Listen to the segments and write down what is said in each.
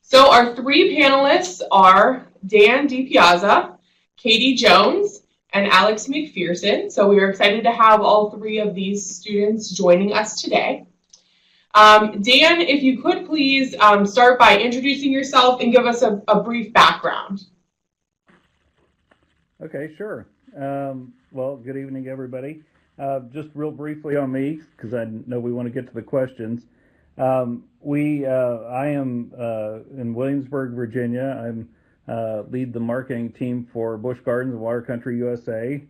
So our three panelists are Dan DiPiazza, Katie Jones, and Alex McPherson. So we are excited to have all three of these students joining us today. Dan, if you could please start by introducing yourself and give us a brief background. Okay, sure. Well, good evening, everybody. Just real briefly on me, because I know we want to get to the questions. I am in Williamsburg, Virginia. I lead the marketing team for Busch Gardens and Water Country USA,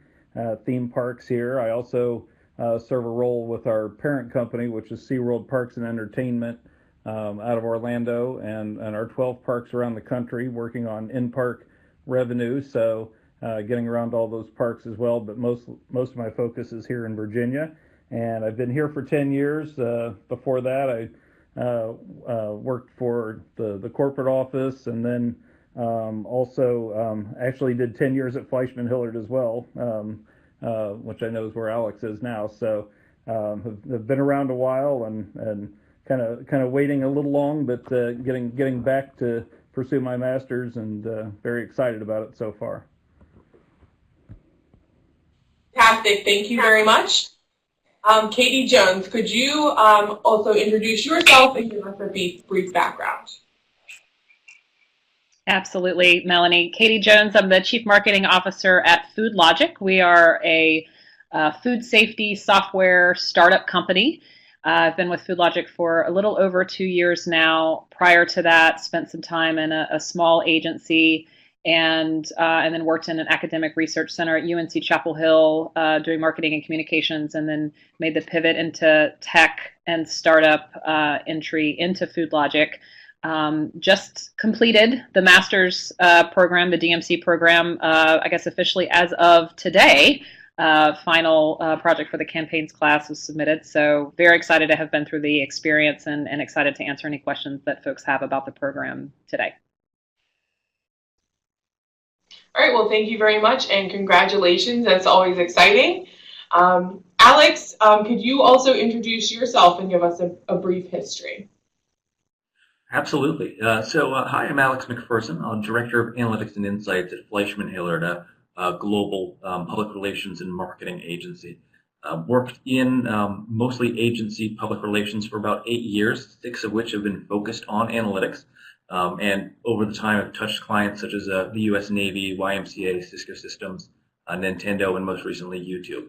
theme parks here. I also serve a role with our parent company, which is SeaWorld Parks and Entertainment out of Orlando, and our 12 parks around the country, working on in-park revenue. So getting around all those parks as well, but most of my focus is here in Virginia, and I've been here for 10 years. Before that, I worked for the corporate office, and then also actually did 10 years at Fleischman Hillard as well, which I know is where Alex is now. So have been around a while and kind of waiting a little long, but getting back to pursue my master's, and very excited about it so far. Fantastic, thank you very much. Katie Jones, could you also introduce yourself and give us a brief background? Absolutely, Melanie. Katie Jones, I'm the Chief Marketing Officer at FoodLogic. We are a food safety software startup company. I've been with FoodLogic for a little over 2 years now. Prior to that, spent some time in a small agency, and then worked in an academic research center at UNC Chapel Hill doing marketing and communications, and then made the pivot into tech and startup entry into FoodLogic. Just completed the master's program, the DMC program, I guess officially as of today. Final project for the campaigns class was submitted. So very excited to have been through the experience, and excited to answer any questions that folks have about the program today. All right, well, thank you very much, and congratulations. That's always exciting. Alex, could you also introduce yourself and give us a brief history? Absolutely. Hi, I'm Alex McPherson. I'm Director of Analytics and Insights at Fleischman Hillard, a global public relations and marketing agency. Worked in mostly agency public relations for about 8 years, 6 of which have been focused on analytics. And over the time, I've touched clients such as the U.S. Navy, YMCA, Cisco Systems, Nintendo, and most recently YouTube.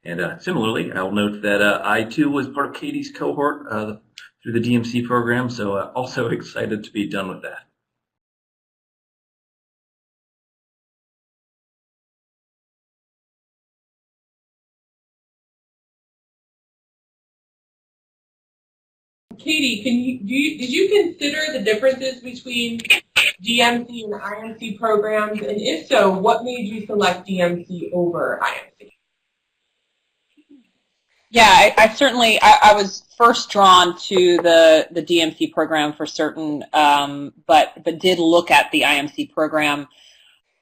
And similarly, I'll note that I too was part of Katie's cohort through the DMC program, so also excited to be done with that. Katie, did you consider the differences between DMC and IMC programs, and if so, what made you select DMC over IMC? Yeah, I certainly was first drawn to the DMC program for certain, but did look at the IMC program.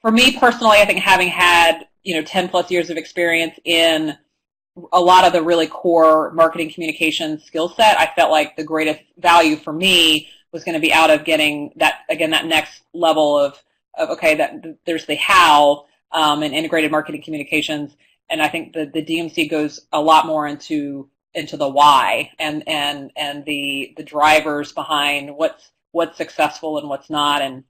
For me personally, I think having had 10 plus years of experience in a lot of the really core marketing communications skill set, I felt like the greatest value for me was going to be out of getting that, again, that next level of okay, that there's the how in integrated marketing communications, and I think the DMC goes a lot more into the why and the drivers behind what's successful and what's not. And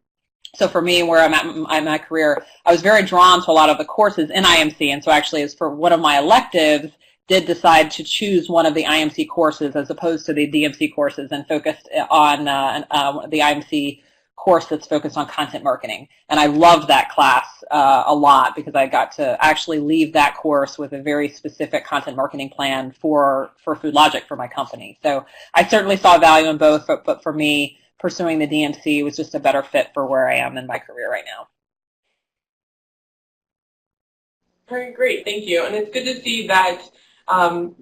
so for me, where I'm at in my career, I was very drawn to a lot of the courses in IMC, and so actually, as for one of my electives, did decide to choose one of the IMC courses as opposed to the DMC courses, and focused on the IMC course that's focused on content marketing. And I loved that class a lot, because I got to actually leave that course with a very specific content marketing plan for FoodLogic, for my company. So I certainly saw value in both, but for me, pursuing the DMC was just a better fit for where I am in my career right now. Very great, thank you. And it's good to see that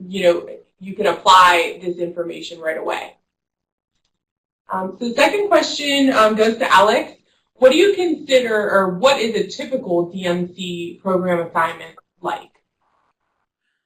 you can apply this information right away. So the second question goes to Alex. What do you consider, or what is a typical DMC program assignment like?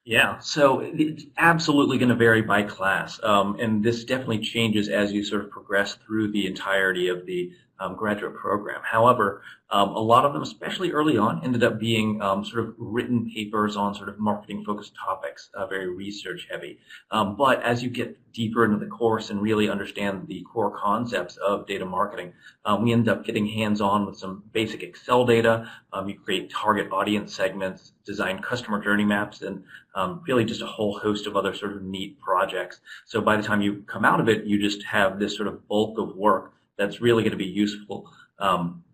Yeah, so it's absolutely going to vary by class, and this definitely changes as you sort of progress through the entirety of the graduate program. However, a lot of them, especially early on, ended up being sort of written papers on sort of marketing-focused topics, very research-heavy. But as you get deeper into the course and really understand the core concepts of data marketing, we end up getting hands-on with some basic Excel data. You create target audience segments, design customer journey maps, and really just a whole host of other sort of neat projects. So by the time you come out of it, you just have this sort of bulk of work that's really going to be useful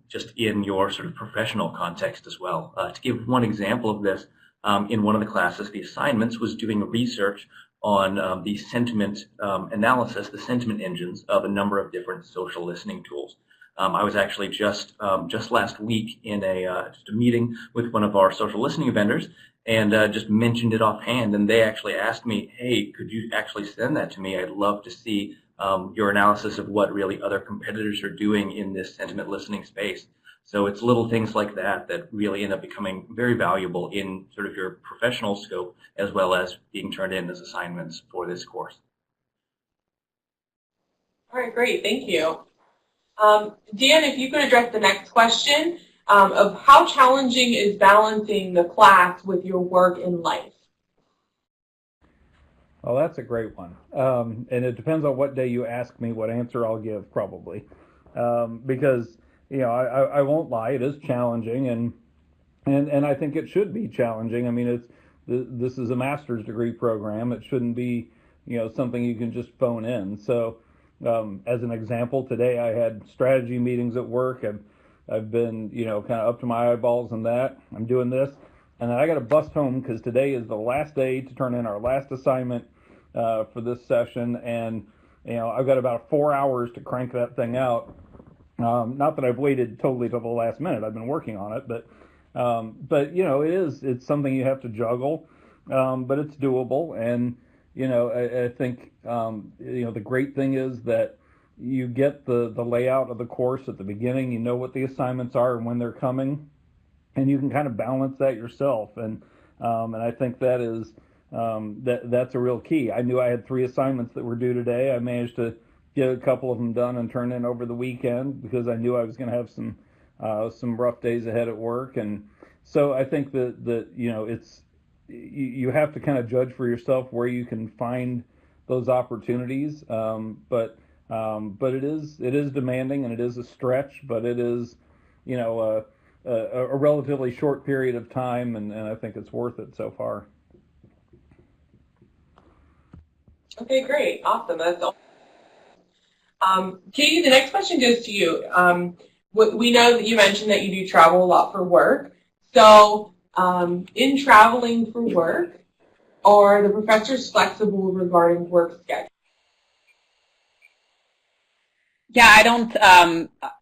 just in your sort of professional context as well. To give one example of this, in one of the classes, the assignments was doing research on the sentiment analysis, the sentiment engines of a number of different social listening tools. I was actually just last week in just a meeting with one of our social listening vendors, and just mentioned it offhand, and they actually asked me, hey, could you actually send that to me? I'd love to see your analysis of what really other competitors are doing in this sentiment listening space. So it's little things like that that really end up becoming very valuable in sort of your professional scope, as well as being turned in as assignments for this course. All right, great, thank you. Dan, if you could address the next question of how challenging is balancing the class with your work and life? Oh, that's a great one. And it depends on what day you ask me what answer I'll give, probably. Because, you know, I won't lie, it is challenging, and I think it should be challenging. I mean, this is a master's degree program. It shouldn't be, you know, something you can just phone in. So, as an example, today I had strategy meetings at work, and I've been, you know, kind of up to my eyeballs in that. I'm doing this, and then I got to bust home because today is the last day to turn in our last assignment for this session, and you know, I've got about 4 hours to crank that thing out. Not that I've waited totally till the last minute. I've been working on it, but you know, it's something you have to juggle, but it's doable. And you know, I think you know, the great thing is that you get the layout of the course at the beginning. You know what the assignments are and when they're coming, and you can kind of balance that yourself. And I think that is that's a real key. I knew I had 3 assignments that were due today. I managed to get a couple of them done and turn in over the weekend because I knew I was going to have some rough days ahead at work. And so I think that you know, it's you have to kind of judge for yourself where you can find those opportunities. But it is demanding, and it is a stretch, but it is, you know, a relatively short period of time, and I think it's worth it so far. Okay, great, awesome. That's all. Katie, the next question goes to you. We know that you mentioned that you do travel a lot for work. So in traveling for work, are the professors flexible regarding work schedule? Yeah, I don't.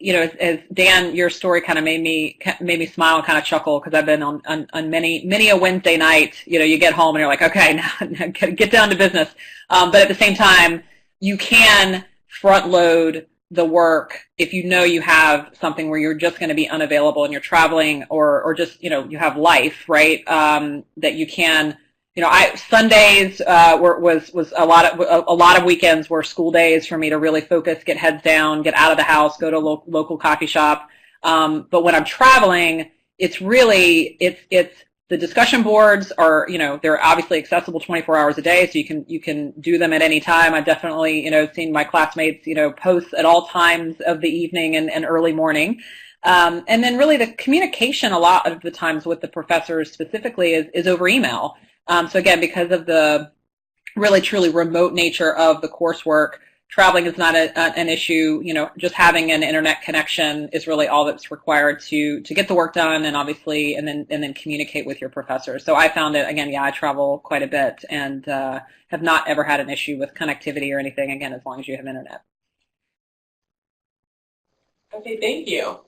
You know, as Dan, your story kind of made me smile and kind of chuckle, because I've been on many a Wednesday night. You know, you get home and you're like, okay, now get down to business. But at the same time, you can front load the work if you know you have something where you're just going to be unavailable and you're traveling, or just, you know, you have life, right? That you can. You know, Sundays was a lot of weekends were school days for me to really focus, get heads down, get out of the house, go to a local coffee shop. But when I'm traveling, it's the discussion boards are, you know, they're obviously accessible 24 hours a day, so you can do them at any time. I've definitely, you know, seen my classmates, you know, post at all times of the evening and early morning. And then really the communication a lot of the times with the professors specifically is over email. So again, because of the really truly remote nature of the coursework, traveling is not an issue. You know, just having an internet connection is really all that's required to get the work done, and obviously, and then communicate with your professors. So I found it, again, yeah, I travel quite a bit, and have not ever had an issue with connectivity or anything, again, as long as you have internet. Okay, thank you.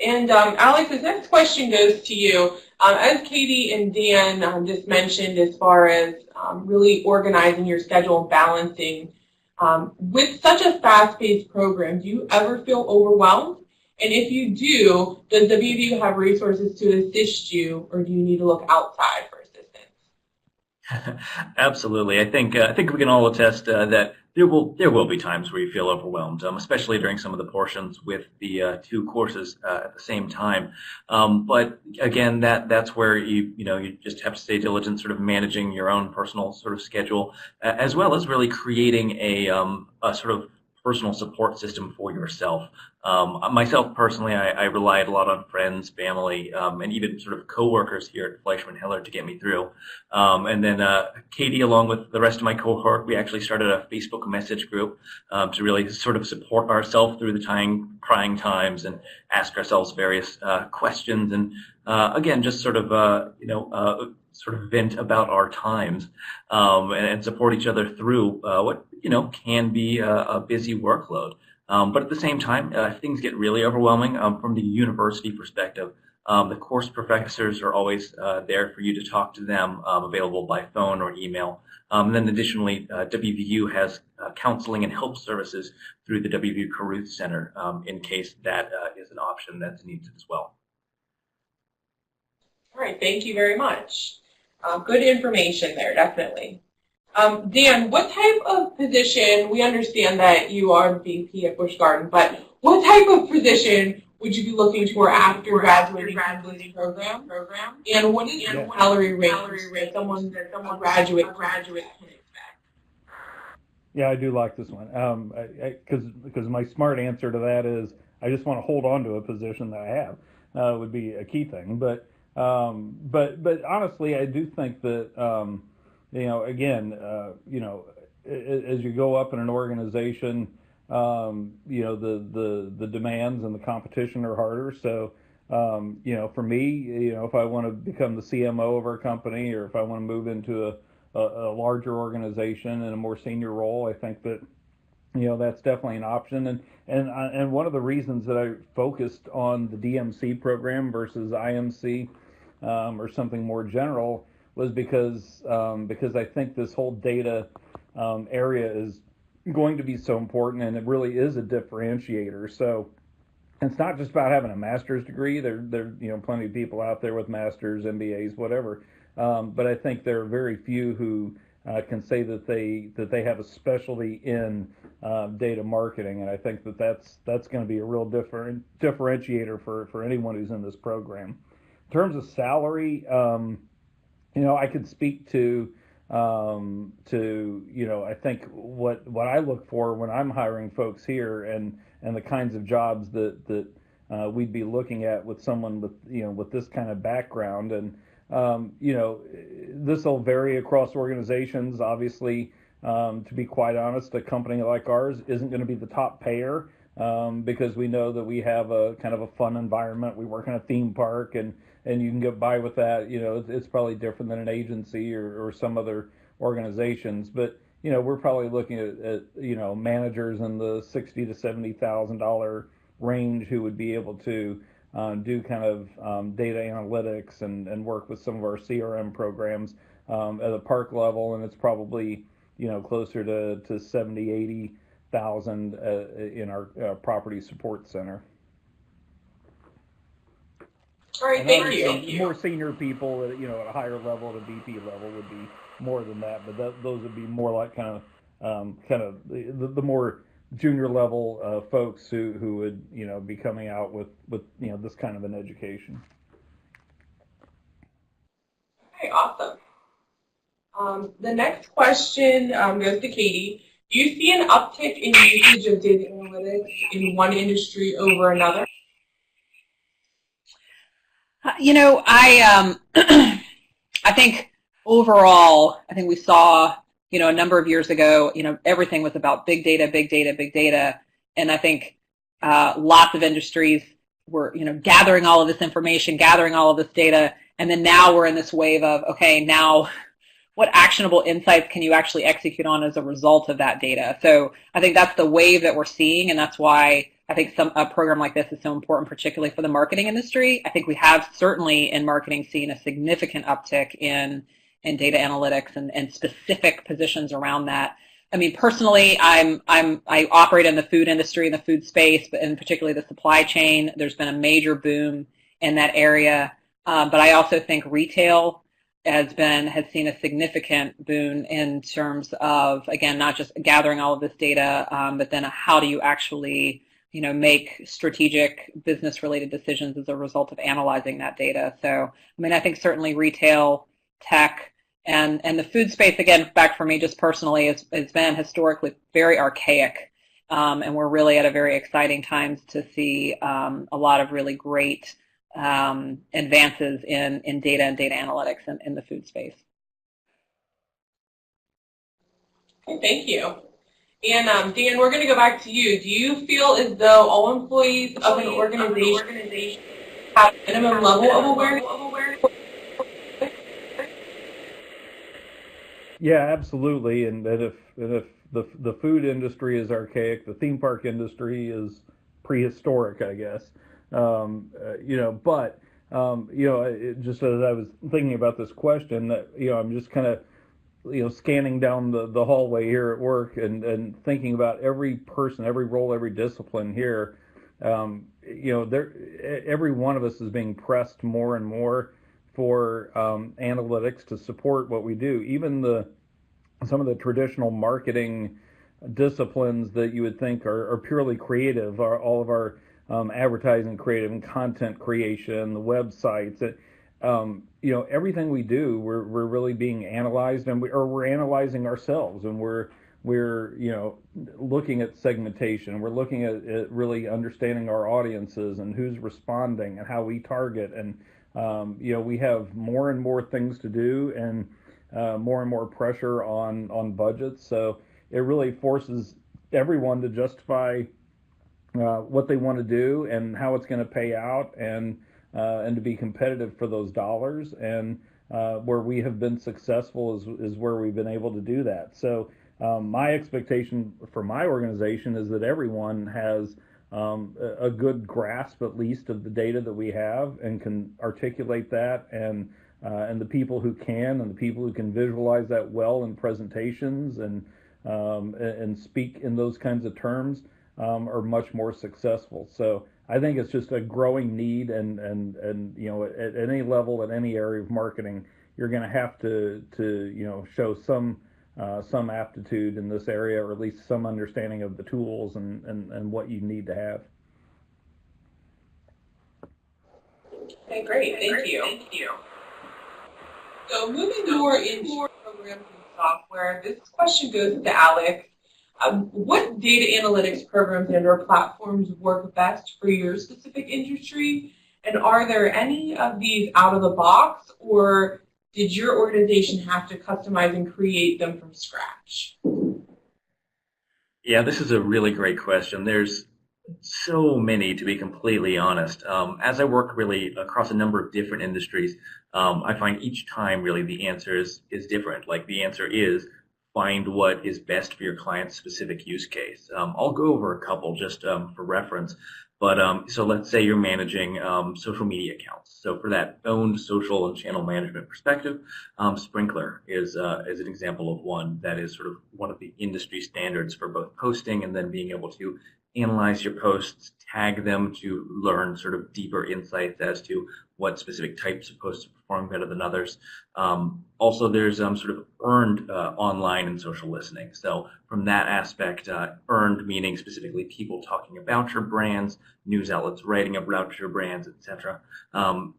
And Alex, this next question goes to you. As Katie and Dan just mentioned, as far as really organizing your schedule and balancing, with such a fast-paced program, do you ever feel overwhelmed? And if you do, does WVU have resources to assist you, or do you need to look outside for assistance? Absolutely. I think we can all attest that there will be times where you feel overwhelmed, especially during some of the portions with the two courses at the same time. But again, that's where you just have to stay diligent, sort of managing your own personal sort of schedule, as well as really creating a sort of personal support system for yourself. Myself personally, I relied a lot on friends, family, and even sort of coworkers here at Fleischmann-Hillard to get me through. And then Katie, along with the rest of my cohort, we actually started a Facebook message group to really sort of support ourselves through the trying times and ask ourselves various questions, and again, just sort of sort of vent about our times and support each other through what can be a busy workload. But at the same time, if things get really overwhelming from the university perspective, the course professors are always there for you to talk to them, available by phone or email. And then additionally, WVU has counseling and help services through the WVU Caruth Center in case that is an option that's needed as well. All right, thank you very much. Good information there, definitely. Dan, what type of position, we understand that you are the VP at Busch Garden, but what type of position would you be looking for after graduating from this program? And what is the salary range that someone graduate can expect? Yeah, I do like this one. Because my smart answer to that is I just want to hold on to a position that I have would be a key thing. But honestly, I do think that again, as you go up in an organization, the demands and the competition are harder. So, for me, if I want to become the CMO of our company, or if I want to move into a larger organization in a more senior role, I think that, that's definitely an option. And one of the reasons that I focused on the DMC program versus IMC, or something more general, was because I think this whole data area is going to be so important, and it really is a differentiator. So it's not just about having a master's degree. There plenty of people out there with masters, MBAs, whatever. But I think there are very few who can say that they have a specialty in data marketing, and I think that's going to be a real differentiator for anyone who's in this program. In terms of salary, I could speak to I think what I look for when I'm hiring folks here, and the kinds of jobs that we'd be looking at with someone with this kind of background. And this will vary across organizations. Obviously, to be quite honest, a company like ours isn't going to be the top payer, because we know that we have a kind of a fun environment. We work in a theme park, and you can get by with that. It's probably different than an agency or some other organizations. But we're probably looking at managers in the $60,000 to $70,000 range who would be able to do kind of data analytics and work with some of our CRM programs at a park level, and it's probably closer to 80,000 in our property support center. All right, thank you. More senior people at a higher level, at a VP level, would be more than that, but those would be more like kind of the more junior level folks who would be coming out with this kind of an education. Okay, awesome. The next question goes to Katie. Do you see an uptick in usage of data analytics in one industry over another? I think overall, we saw, a number of years ago, everything was about big data, big data, big data. And I think lots of industries were, gathering all of this information, gathering all of this data. And then now we're in this wave of, okay, now what actionable insights can you actually execute on as a result of that data? So I think that's the wave that we're seeing, and that's why I think a program like this is so important, particularly for the marketing industry. I think we have certainly in marketing seen a significant uptick in data analytics and specific positions around that. I mean, personally, I operate in the food industry, in the food space, but in particularly the supply chain. There's been a major boom in that area. But I also think retail has seen a significant boon in terms of, again, not just gathering all of this data, but then how do you actually, make strategic business-related decisions as a result of analyzing that data. So, I mean, I think certainly retail, tech, and the food space, again, back for me just personally, has been historically very archaic, and we're really at a very exciting times to see a lot of really great advances in data and data analytics in the food space. Okay, thank you. And Dan, we're going to go back to you. Do you feel as though all employees of an organization have a minimum level of awareness? Yeah, absolutely. And if the food industry is archaic, the theme park industry is prehistoric, I guess. Just as I was thinking about this question, that I'm just kind of scanning down the hallway here at work and thinking about every person, every role, every discipline here. Every one of us is being pressed more and more for analytics to support what we do. Even some of the traditional marketing disciplines that you would think are purely creative, are all of our advertising creative and content creation, the websites, everything we do, we're really being analyzed, and we're analyzing ourselves, and we're looking at segmentation, we're looking at really understanding our audiences and who's responding and how we target, and we have more and more things to do, and more and more pressure on budgets, so it really forces everyone to justify what they want to do and how it's going to pay out, and to be competitive for those dollars. And where we have been successful is where we've been able to do that. So my expectation for my organization is that everyone has a good grasp, at least, of the data that we have and can articulate that, and the people who can, and the people who can visualize that well in presentations and speak in those kinds of terms are much more successful. So I think it's just a growing need, and at any level, at any area of marketing, you're going to have to show some aptitude in this area, or at least some understanding of the tools and what you need to have. Okay, great. Thank you. So moving more into programs and software, this question goes to Alex. What data analytics programs and/or platforms work best for your specific industry? And are there any of these out of the box, or did your organization have to customize and create them from scratch? Yeah, this is a really great question. There's so many, to be completely honest. As I work really across a number of different industries, I find each time really the answer is different. Like, the answer is find what is best for your client's specific use case. I'll go over a couple just for reference. But so let's say you're managing social media accounts. So for that owned social and channel management perspective, Sprinkler is an example of one that is sort of one of the industry standards for both posting and then being able to analyze your posts, tag them to learn sort of deeper insights as to what specific types of posts are performing better than others. Also, there's sort of earned online and social listening. So from that aspect, earned meaning specifically people talking about your brands, news outlets writing about your brands, etc.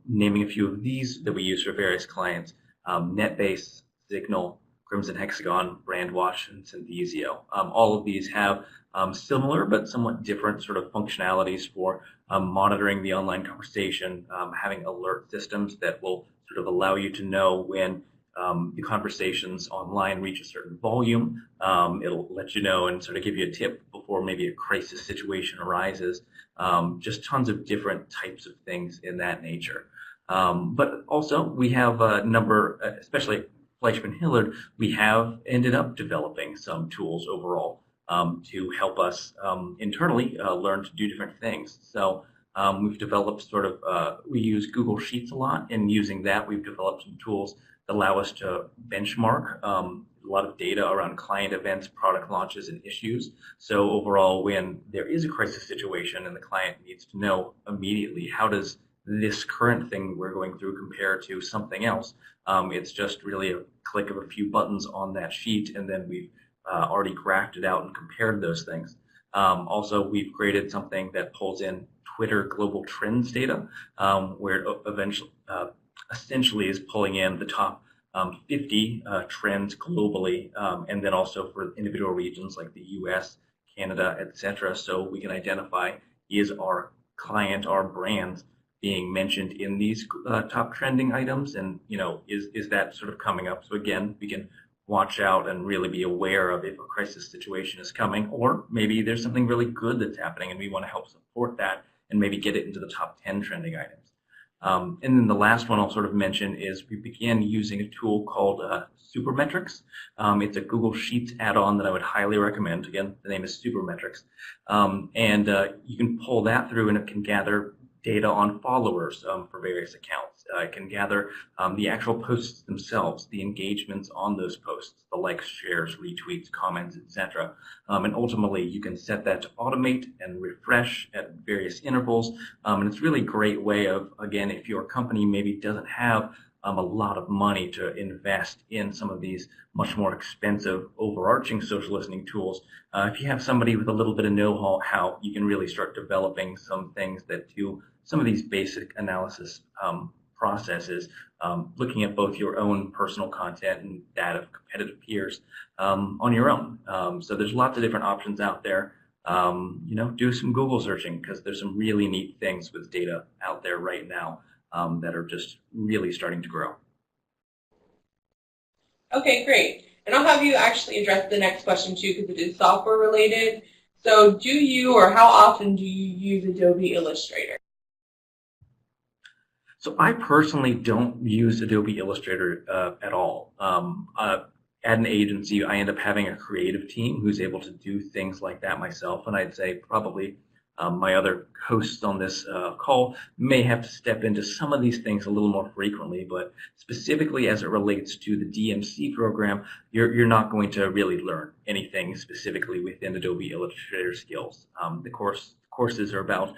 Naming a few of these that we use for various clients: NetBase, Signal, Crimson Hexagon, Brandwatch, and Synthesio. All of these have similar but somewhat different sort of functionalities for monitoring the online conversation, having alert systems that will sort of allow you to know when the conversations online reach a certain volume. It'll let you know and sort of give you a tip before maybe a crisis situation arises. Just tons of different types of things in that nature. But also we have a number, especially at Fleischmann-Hillard, we have ended up developing some tools overall to help us internally learn to do different things. So we've developed sort of, we use Google Sheets a lot, and using that we've developed some tools that allow us to benchmark a lot of data around client events, product launches, and issues. So overall, when there is a crisis situation and the client needs to know immediately how does this current thing we're going through compared to something else. It's just really a click of a few buttons on that sheet, and then we've already graphed it out and compared those things. Also, we've created something that pulls in Twitter global trends data, where it essentially is pulling in the top 50 trends globally, and then also for individual regions like the US, Canada, etc. So we can identify, is our client, our brand, being mentioned in these top trending items, and is that sort of coming up? So again, we can watch out and really be aware of if a crisis situation is coming, or maybe there's something really good that's happening and we want to help support that and maybe get it into the top 10 trending items. And then the last one I'll sort of mention is we began using a tool called Supermetrics. It's a Google Sheets add-on that I would highly recommend. Again, the name is Supermetrics. And you can pull that through, and it can gather data on followers for various accounts. It can gather the actual posts themselves, the engagements on those posts, the likes, shares, retweets, comments, etc. And ultimately, you can set that to automate and refresh at various intervals. And it's really a great way of, again, if your company maybe doesn't have a lot of money to invest in some of these much more expensive overarching social listening tools, if you have somebody with a little bit of know-how, you can really start developing some things that do some of these basic analysis processes, looking at both your own personal content and that of competitive peers on your own. So there's lots of different options out there. Do some Google searching, because there's some really neat things with data out there right now that are just really starting to grow. Okay, great. And I'll have you actually address the next question too, because it is software related. So do you, or how often do you use Adobe Illustrator? So I personally don't use Adobe Illustrator at all. At an agency, I end up having a creative team who's able to do things like that myself, and I'd say probably my other hosts on this call may have to step into some of these things a little more frequently, but specifically as it relates to the DMC program, you're not going to really learn anything specifically within Adobe Illustrator skills. The courses are about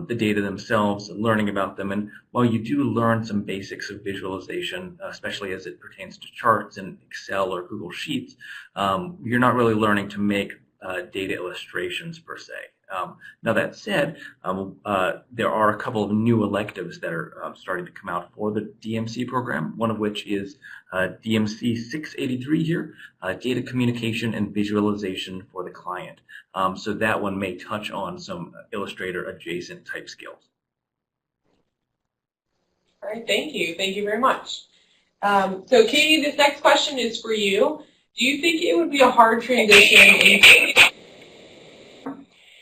the data themselves and learning about them, and while you do learn some basics of visualization, especially as it pertains to charts in Excel or Google Sheets, you're not really learning to make data illustrations per se. Now that said, there are a couple of new electives that are starting to come out for the DMC program, one of which is DMC 683 here, Data Communication and Visualization for the Client. So that one may touch on some Illustrator adjacent type skills. All right, thank you. Thank you very much. So Katie, this next question is for you. Do you think it would be a hard transition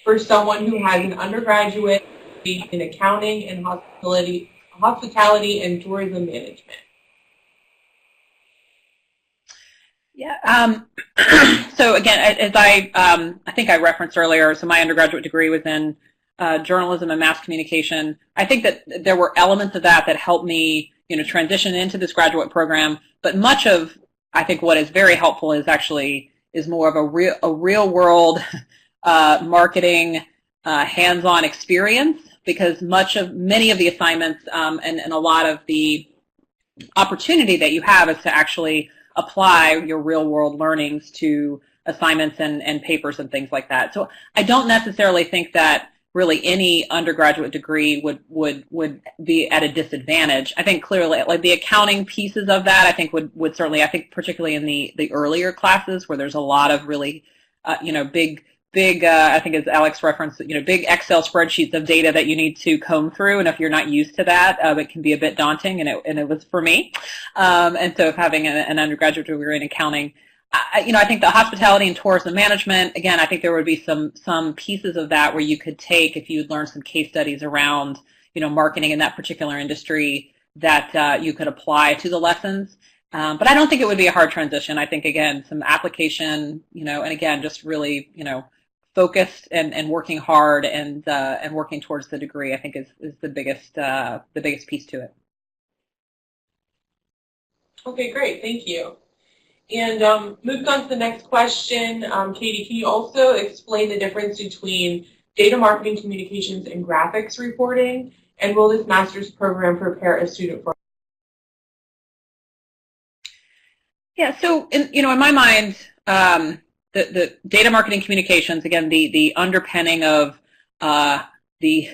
for someone who has an undergraduate in accounting and hospitality and tourism management? Yeah. So again, as I think I referenced earlier, so my undergraduate degree was in journalism and mass communication. I think that there were elements of that helped me, transition into this graduate program. But much of, I think, what is very helpful is more of a real world marketing hands-on experience, because many of the assignments and a lot of the opportunity that you have is to actually apply your real-world learnings to assignments and papers and things like that. So I don't necessarily think that really any undergraduate degree would be at a disadvantage. I think clearly, like the accounting pieces of that, I think would certainly, I think particularly in the earlier classes where there's a lot of really, big, I think as Alex referenced, big Excel spreadsheets of data that you need to comb through, and if you're not used to that, it can be a bit daunting, and it was for me. And so, if having an undergraduate degree in accounting, I think the hospitality and tourism management, again, I think there would be some pieces of that where you could take, if you'd learn some case studies around, marketing in that particular industry, that you could apply to the lessons. But I don't think it would be a hard transition. I think, again, some application, and again, just really, focused and working hard and working towards the degree, I think is the biggest piece to it. Okay, great, thank you. And moving on to the next question, Katie, can you also explain the difference between data marketing communications and graphics reporting? And will this master's program prepare a student for? Yeah, so in my mind, the data marketing communications, again, the underpinning of the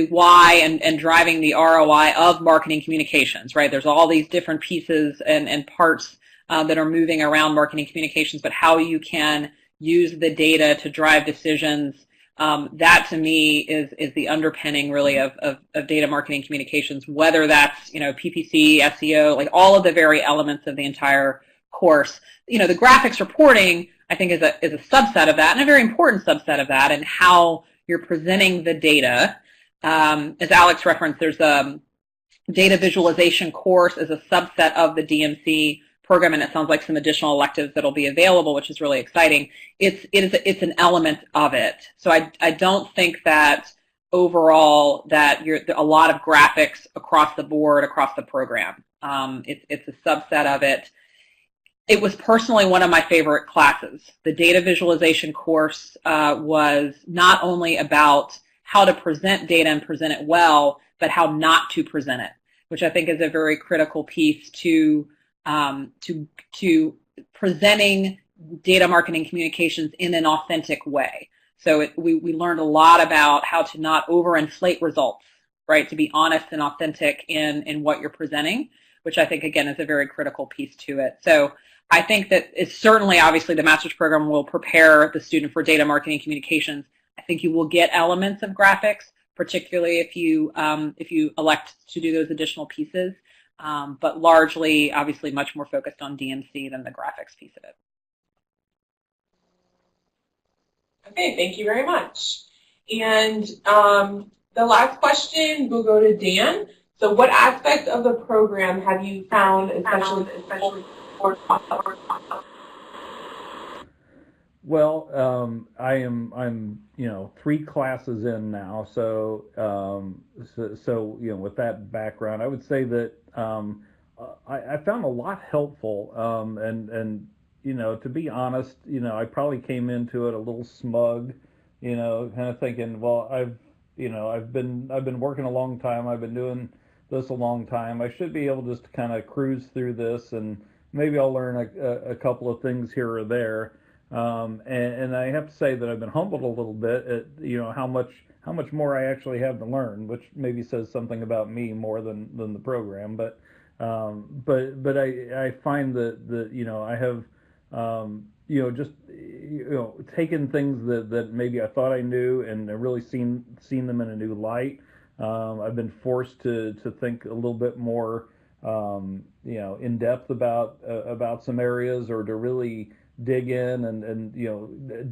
why and driving the ROI of marketing communications, right? There's all these different pieces and parts that are moving around marketing communications, but how you can use the data to drive decisions, that to me is the underpinning really of data marketing communications, whether that's, PPC, SEO, like all of the very elements of the entire course. The graphics reporting, I think, is a subset of that, and a very important subset of that, and how you're presenting the data. As Alex referenced, there's a data visualization course as a subset of the DMC program, and it sounds like some additional electives that'll be available, which is really exciting. It's an element of it. So I don't think that overall that you're a lot of graphics across the board, across the program. It's a subset of it. It was personally one of my favorite classes. The data visualization course was not only about how to present data and present it well, but how not to present it, which I think is a very critical piece to presenting data marketing communications in an authentic way. So we learned a lot about how to not overinflate results, right? To be honest and authentic in what you're presenting, which I think, again, is a very critical piece to it. So I think that it's certainly, obviously, the master's program will prepare the student for data marketing communications. I think you will get elements of graphics, particularly if you elect to do those additional pieces, but largely, obviously, much more focused on DMC than the graphics piece of it. Okay, thank you very much. And the last question will go to Dan. So what aspect of the program have you found especially Well, I'm 3 classes in now, so with that background, I would say that I found a lot helpful, and to be honest, I probably came into it a little smug, kind of thinking, well, I've been working a long time, I've been doing this a long time, I should be able just to kind of cruise through this, and maybe I'll learn a couple of things here or there. And I have to say that I've been humbled a little bit at how much more I actually have to learn, which maybe says something about me more than the program. But I find that I have just taken things that maybe I thought I knew and really seen them in a new light. I've been forced to think a little bit more in depth about some areas, or to really dig in and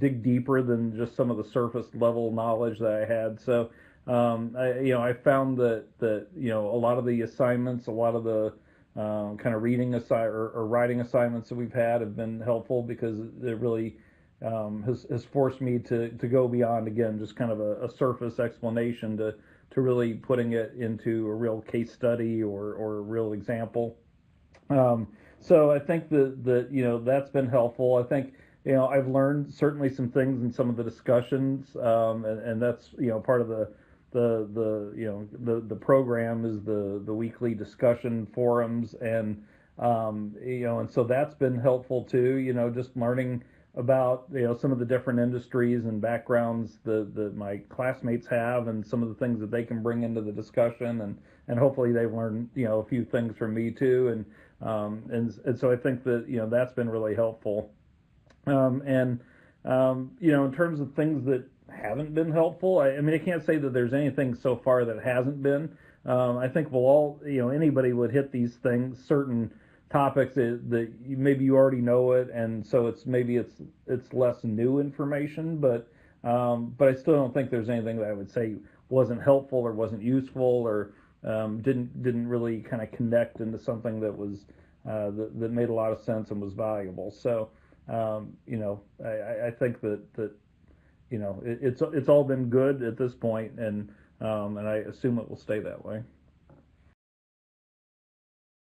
dig deeper than just some of the surface level knowledge that I had. So I found that a lot of the assignments, a lot of the kind of reading or writing assignments that we've had have been helpful, because it really has forced me to go beyond, again, just kind of a surface explanation to really putting it into a real case study or a real example. So I think that that's been helpful. I think I've learned certainly some things in some of the discussions, and that's part of the program is the weekly discussion forums, and and so that's been helpful too. Just learning about some of the different industries and backgrounds that my classmates have, and some of the things that they can bring into the discussion, and hopefully they've learned a few things from me too, and so I think that that's been really helpful. In terms of things that haven't been helpful, I mean, I can't say that there's anything so far that hasn't been. I think we'll all, anybody would hit these things, certain topics that maybe you already know it, and so it's less new information, but I still don't think there's anything that I would say wasn't helpful or wasn't useful or didn't really kind of connect into something that was that made a lot of sense and was valuable. So I think that it's all been good at this point, and I assume it will stay that way.